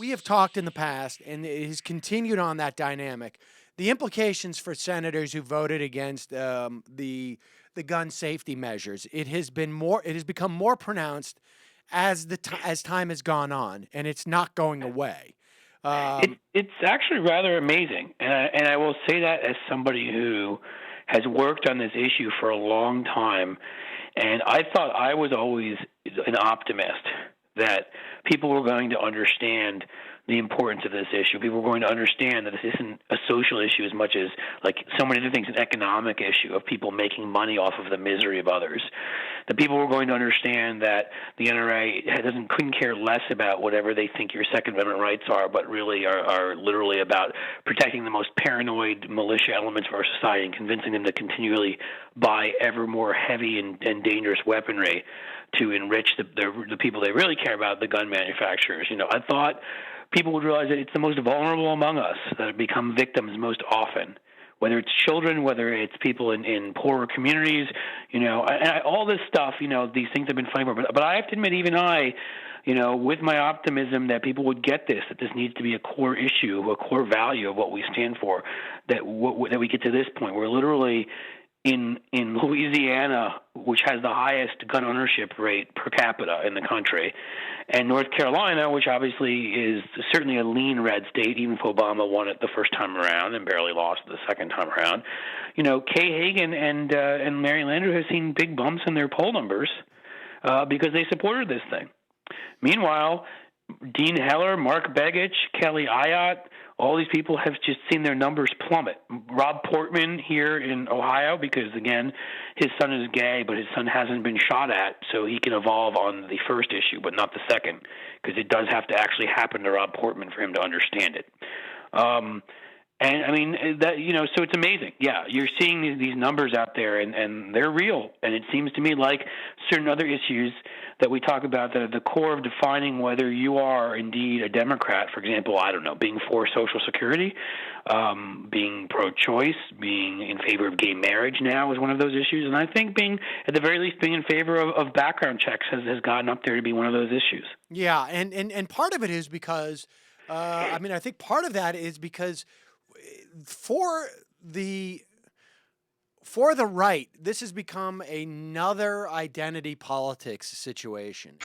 we have talked in the past, and it has continued on that dynamic. The implications for senators who voted against the gun safety measures. It has become more pronounced as time has gone on, and it's not going away. It's actually rather amazing, and I will say that as somebody who has worked on this issue for a long time, and I thought I was always an optimist that people were going to understand the importance of this issue. People were going to understand that this isn't a social issue as much as, like so many other things, an economic issue of people making money off of the misery of others. That people were going to understand that the NRA couldn't care less about whatever they think your Second Amendment rights are, but really are literally about protecting the most paranoid militia elements of our society and convincing them to continually buy ever more heavy and dangerous weaponry to enrich the people they really care about, the gun manufacturers. I thought people would realize that it's the most vulnerable among us that become victims most often, whether it's children, whether it's people in poorer communities, all this stuff, these things have been fighting for. But I have to admit, even I, with my optimism that people would get this, that this needs to be a core issue, a core value of what we stand for, that we get to this point where literally in Louisiana, which has the highest gun ownership rate per capita in the country, and North Carolina, which obviously is certainly a lean red state, even if Obama won it the first time around and barely lost the second time around, Kay Hagan and Mary Landrieu have seen big bumps in their poll numbers because they supported this thing. Meanwhile, Dean Heller, Mark Begich, Kelly Ayotte, all these people have just seen their numbers plummet. Rob Portman here in Ohio, because, again, his son is gay, but his son hasn't been shot at, so he can evolve on the first issue, but not the second, because it does have to actually happen to Rob Portman for him to understand it. And I mean that, so it's amazing. Yeah, you're seeing these numbers out there, and they're real. And it seems to me like certain other issues that we talk about that are the core of defining whether you are indeed a Democrat. For example, I don't know, being for Social Security, being pro-choice, being in favor of gay marriage now is one of those issues. And I think at the very least, being in favor of background checks has gotten up there to be one of those issues. Yeah, and part of it is because, I think part of that is because for the right, this has become another identity politics situation.